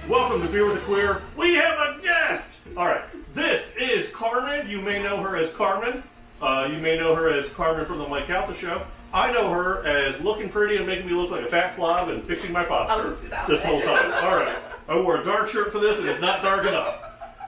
Welcome to Beer with a Queer. We have a guest! Alright, this is Carmin. You may know her as Carmin. You may know her as Carmin from the Mike Calta Show. I know her as looking pretty and making me look like a fat slob and fixing my posture this whole time. Alright, I wore a dark shirt for this and it's not dark enough.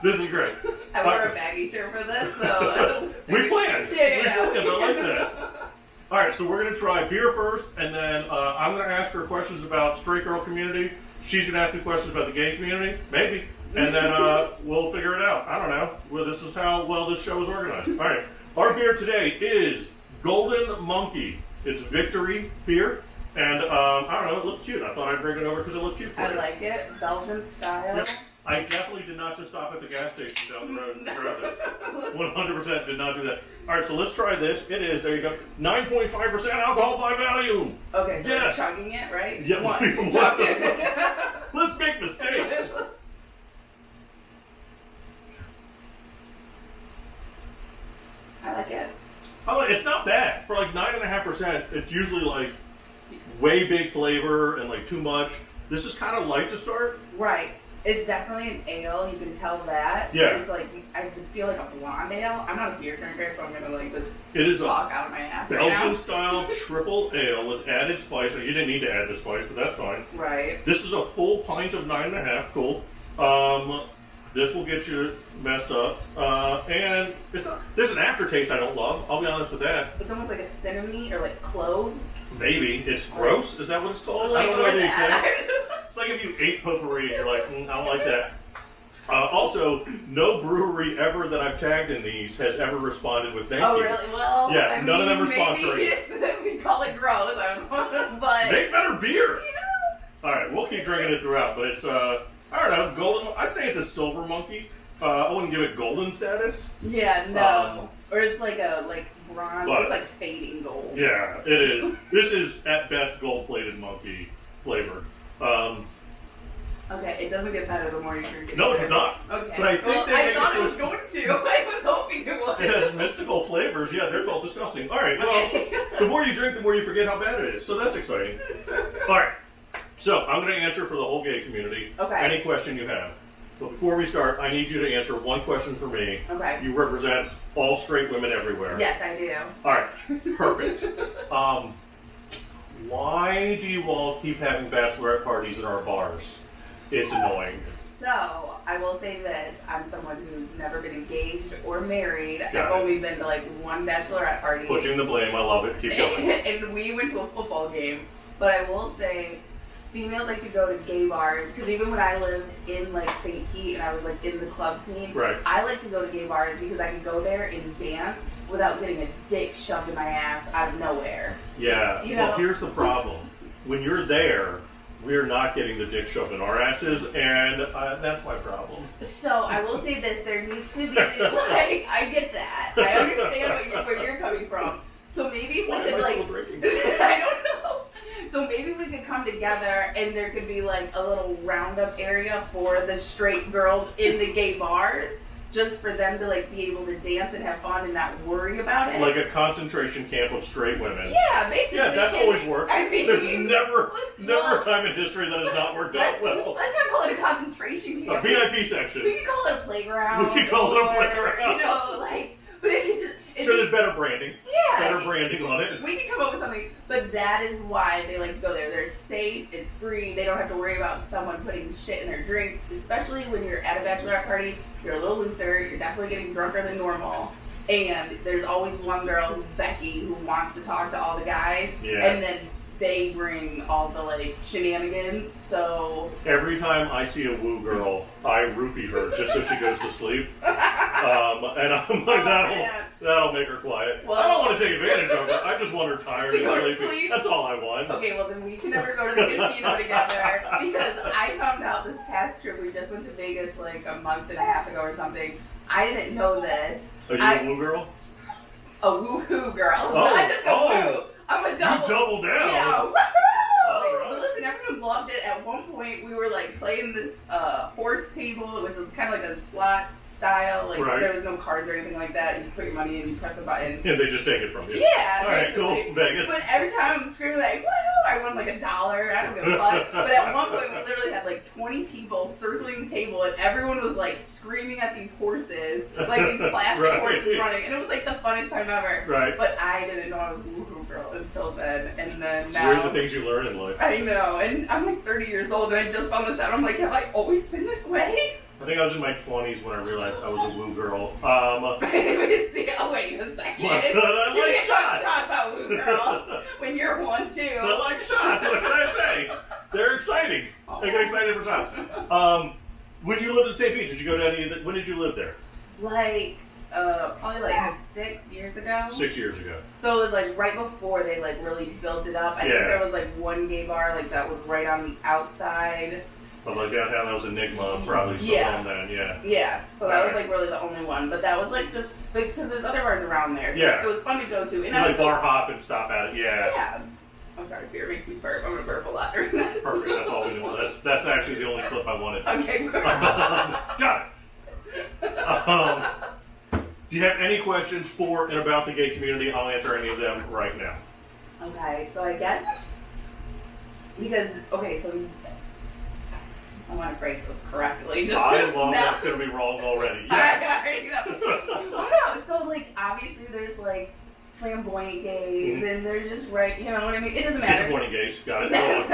This is great. I wore a baggy shirt for this, so... We planned. Yeah. We planned. I like that. Alright, so we're going to try beer first, and then I'm going to ask her questions about straight girl community. She's going to ask me questions about the gay community, maybe, and then we'll figure it out. I don't know. Well, this is how well this show is organized. All right. Our beer today is Golden Monkey. It's Victory beer, and I don't know, it looked cute. I thought I'd bring it over because it looked cute for I you. like it. Belgian style. Yep. I definitely did not just stop at the gas station down the road and grab this. 100% did not do that. All right, so let's try this. It is, there you go, 9.5% alcohol by volume. Okay, so yes. we're chugging it, right? Yeah, Once. Let's make mistakes. I like it. It's not bad. For like 9.5%, it's usually like way big flavor and like too much. This is kind of light to start. Right. It's definitely an ale, you can tell that. Yeah. It's like, I feel like a blonde ale. I'm not a beer drinker, so I'm going to like just It is talk out of my ass right Belgian now. style triple ale with added spice. You didn't need to add the spice, but that's fine. Right. This is a full pint of 9.5. Cool. This will get you messed up. And there's an aftertaste I don't love. I'll be honest with that. It's almost like a cinnamon or like clove. Maybe. It's gross. Is that what it's called? I don't know what they say. It's like if you ate potpourri and you're like, I don't like that. Also, no brewery ever that I've tagged in these has ever responded with thank you. Oh, really? Well, yeah, I none mean, of them are maybe sponsoring. we call it gross, I don't know, but... Make better beer! You know? Alright, we'll keep drinking it throughout, but it's, I don't know, golden, I'd say it's a silver monkey. I wouldn't give it golden status. Yeah, no. Or it's like a, bronze, But- it's like fading gold. Yeah, it is. This is, at best, gold-plated monkey flavor. Okay, it doesn't get better the more you drink it. No, it's not. Okay. But I think well, they I make thought it it was so- going to. I was hoping it would. It has mystical flavors. Yeah, they're called disgusting. All right, well, Okay. the more you drink, the more you forget how bad it is. So that's exciting. All right, so I'm going to answer for the whole gay community. Okay. Any question you have. But before we start, I need you to answer one question for me. Okay. You represent all straight women everywhere. Yes, I do. All right, perfect. Why do you all keep having bachelorette parties at our bars? It's annoying. So, I will say this. I'm someone who's never been engaged or married. Got I've it. only been to one bachelorette party. Pushing the blame. I love it. Keep going. And we went to a football game. But I will say, females like to go to gay bars, because even when I lived in St. Pete and I was in the club scene, Right. I like to go to gay bars because I can go there and dance without getting a dick shoved in my ass out of nowhere. Yeah, You well, know? here's the problem. When you're there, we're not getting the dick shoved in our asses, and that's my problem. So I will say this: there needs to be I get that. I understand where you're coming from. So maybe if Why we am could I still drinking? I don't know. So maybe we could come together and there could be a little roundup area for the straight girls in the gay bars, just for them to be able to dance and have fun and not worry about it. Like a concentration camp of straight women. Yeah, basically. Yeah, that's always worked. I mean, There's never well, a time in history that has not worked out well. Let's not call it a concentration A camp. VIP section. We could call it a playground. We could call it a or, playground. but it could just. It's Sure, just, there's better branding. yeah. Better branding on it. We can come up with something, but that is why they like to go there. They're safe, it's free, they don't have to worry about someone putting shit in their drink, especially when you're at a bachelorette party, you're a little looser, you're definitely getting drunker than normal, and there's always one girl who's Becky who wants to talk to all the guys, Yeah. and then they bring all the shenanigans, so... Every time I see a woo girl, I roofie her just so she goes to sleep. And I'm like, that'll make her quiet. Well, I don't want to take advantage of her. I just want her tired to and go to sleepy. sleep? That's all I want. Okay, well then we can never go to the casino together, because I found out this past trip, we just went to Vegas a month and a half ago or something. I didn't know this. Are you a woo girl? A woohoo girl. Oh, Not just a woo. I'm a double. You double down. Yeah, woohoo! All right. But listen, everyone loved it. At one point, we were playing this horse table, which was kind of like a slot style. Like Right. there was no cards or anything like that. You just put your money in, you press a button. And they just take it from you. Yeah. All right, cool. basically. Vegas. But every time I'm screaming like, woo! I won like $1. I don't give a fuck. But at one point, we literally had like 20 people circling the table, and everyone was like screaming at these horses, like these plastic Right. horses running, and it was like the funnest time ever. Right. But I didn't know I was a woohoo girl until then, and then It's now. weird the things you learn in life. I know, and I'm like 30 years old, and I just found this out. I'm like, have I always been this way? I think I was in my 20s when I realized I was a woo girl. See, oh wait a second. I You like can't talk shots. shot about woo girls when you're one too. I like shots. What can I say? They're exciting. They get excited for shots. When you lived in St. Pete, did you go to any of the, when did you live there? Like, probably like 6 years ago. 6 years ago. So it was like right before they like really built it up. I think there was like one gay bar like that was right on the outside. But like downtown, that was Enigma, probably still on then, yeah. Yeah, so that was like really the only one. But that was like just, because there's other bars around there. So Yeah. it was fun to go to. And You I like bar hop and stop at it, yeah. Yeah. I'm sorry, beer makes me burp. I'm gonna burp a lot during this. Perfect, that's all we want. That's actually the only clip I wanted. Okay, Got it. Do you have any questions for and about the gay community? I'll answer any of them right now. Okay, so I guess, because, okay, so I want to phrase this correctly. Just I love now. that's going to be wrong already. I Yes. already know. Well, no, so like obviously there's like flamboyant gays and there's just right, you know what I mean? It doesn't matter. Disappointing gays. Got it. Go on.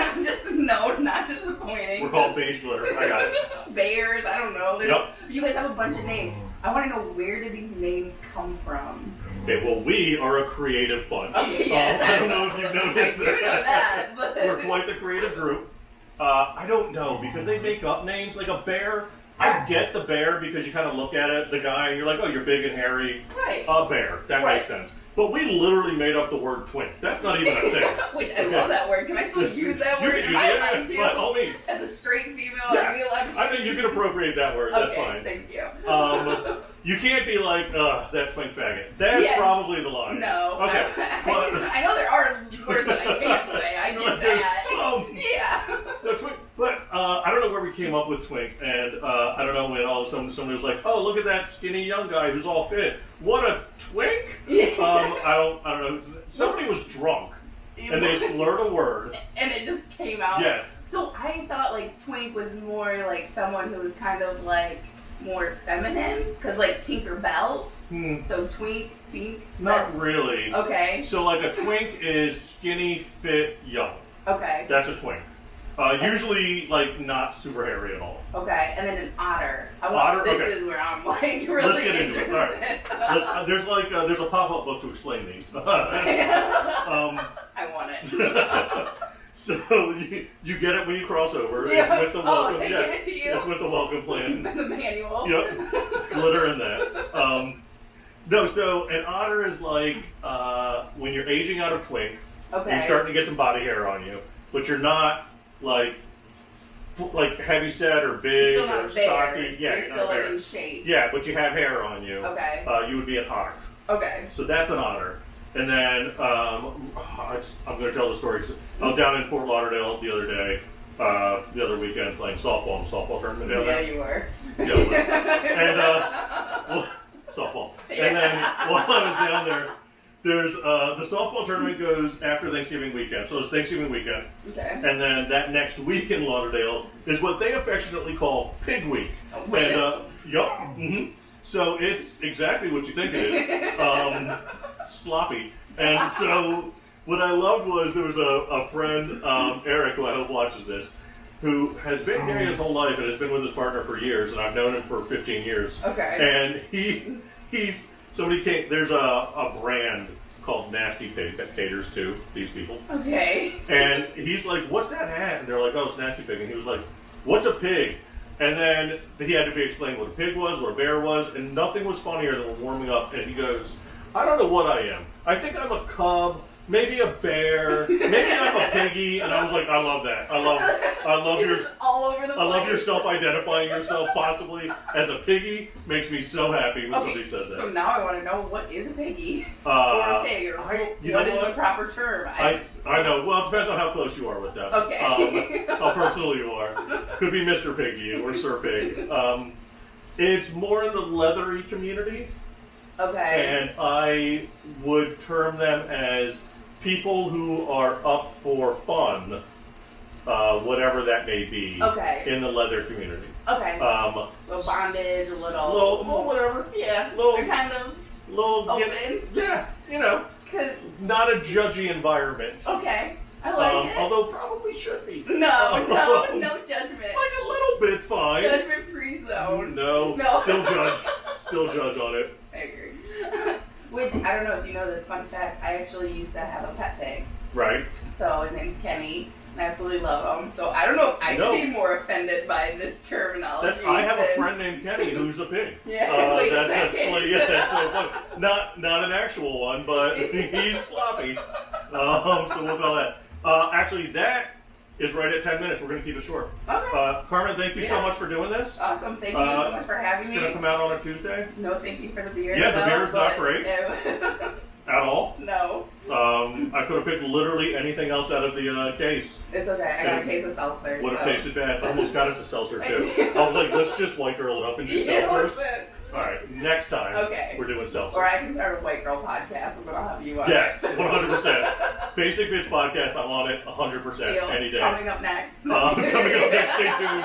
Not disappointing. We're called beige glitter. I got it. Bears, I don't know. Yep. You guys have a bunch of names. I want to know, where did these names come from? Okay, well, we are a creative bunch. Okay, yes, I don't know if you've noticed I do know that, but We're quite the creative group. I don't know, because they make up names like a bear. I get the bear because you kind of look at it, the guy, and you're like, oh, you're big and hairy. Right. A bear. That makes sense. But we literally made up the word twink. That's not even a thing. Which I love that word. Can I still use that You word? can use it, too. by all means. As a straight female, Yeah. I feel like I think you can appropriate that word. That's okay, fine. thank you. You can't be like, that twink faggot. That's Yeah. probably the line. No. Okay. But, I know there are words that I can't say. I get there's that. some. Yeah. No, twink. But I don't know where we came up with twink, and I don't know when all of a sudden somebody was like, "Oh, look at that skinny young guy who's all fit. What a twink!" I don't know. Somebody was drunk, and they slurred a word, and it just came out. Yes. So I thought like twink was more like someone who was kind of like more feminine, because like Tinker Bell. So twink, tink. Not really. Okay. So like a twink is skinny, fit, young. Okay. That's a twink. Usually, like, not super hairy at all. Okay, and then an otter. Otter? This Okay. is where I'm like really Let's get into interested. it. All right. There's a pop-up book to explain these. I want it. So you get it when you cross over. Yeah. It's with the welcome. They give it to you? It's with the welcome plan. The manual. Yep. It's glitter in that. No, so an otter is like when you're aging out of twink. Okay. You're starting to get some body hair on you, but you're not like heavy set or big You're still not or a bear. stocky. Yeah, You're not still a like bear. in shape. Yeah, but you have hair on you. Okay. You would be an otter. Okay. So that's an otter. And then I'm going to tell the story. I was down in Fort Lauderdale the other day, the other weekend, playing softball in the softball tournament down there. Yeah, you were. Yeah, it was. And softball. And then while I was down there, there's the softball tournament goes after Thanksgiving weekend. So it's Thanksgiving weekend. Okay. And then that next week in Lauderdale is what they affectionately call Pig Week. Wait, Yup. So it's exactly what you think it is. Sloppy. And so what I loved was there was a friend, Eric, who I hope watches this, who has been gay his whole life and has been with his partner for years, and I've known him for 15 years. Okay. And there's a brand called Nasty Pig that caters to these people. Okay. And he's like, "What's that hat?" And they're like, "Oh, it's Nasty Pig." And he was like, "What's a pig?" And then he had to be explained what a pig was, what a bear was, and nothing was funnier than warming up. And he goes, "I don't know what I am. I think I'm a cub, maybe a bear, maybe I'm a piggy." And I was like, "I love that. I love It's your just all over the place. I love your self-identifying yourself possibly as a piggy. Makes me so happy when somebody says that." So now I want to know, what is a piggy? Or a pig? Or you what know is what? the proper term? I know. Well, it depends on how close you are with them. Okay. How personal you are. Could be Mr. Piggy or Sir Pig. It's more in the leathery community, Okay. and I would term them as people who are up for fun, whatever that may be, Okay. in the leather community. Okay. A little bondage, a little. Little whatever. Yeah. Little- They're kind of Little, open. yeah, you know, 'Cause- not a judgy environment. okay. I like it. Although probably should be. No judgment. Like a little bit's fine. Judgment free zone. No. No. Still judge. Still judge on it. I agree. Which, I don't know if you know this fun fact, I actually used to have a pet pig. Right. So his name's Kenny. I absolutely love him. So I don't know if I should be more offended by this terminology. I have a than- friend named Kenny who's a pig. Yeah, wait a that's second. actually that's so funny. Not an actual one, but he's sloppy. So we'll call that. Actually, that is right at 10 minutes. We're going to keep it short. Okay. Carmen, thank you so much for doing this. Awesome. Thank you so much for having It's me. going to come out on a Tuesday. No, thank you for the beer. Yeah, the though, beer's not but- great. At all. No, I could have picked literally anything else out of the case. it's okay. I got a case of seltzer. Would have so. tasted bad. I almost got us a seltzer too. I was like, let's just white girl it up and do Yeah, seltzers. listen. All right, next time Okay. we're doing seltzers. Or I can start a white girl podcast. I'm gonna have you on. Yes, 100%. Basic Bitch Podcast, I'm on it 100% Deal. any day. Coming up next. Coming up next, stay tuned.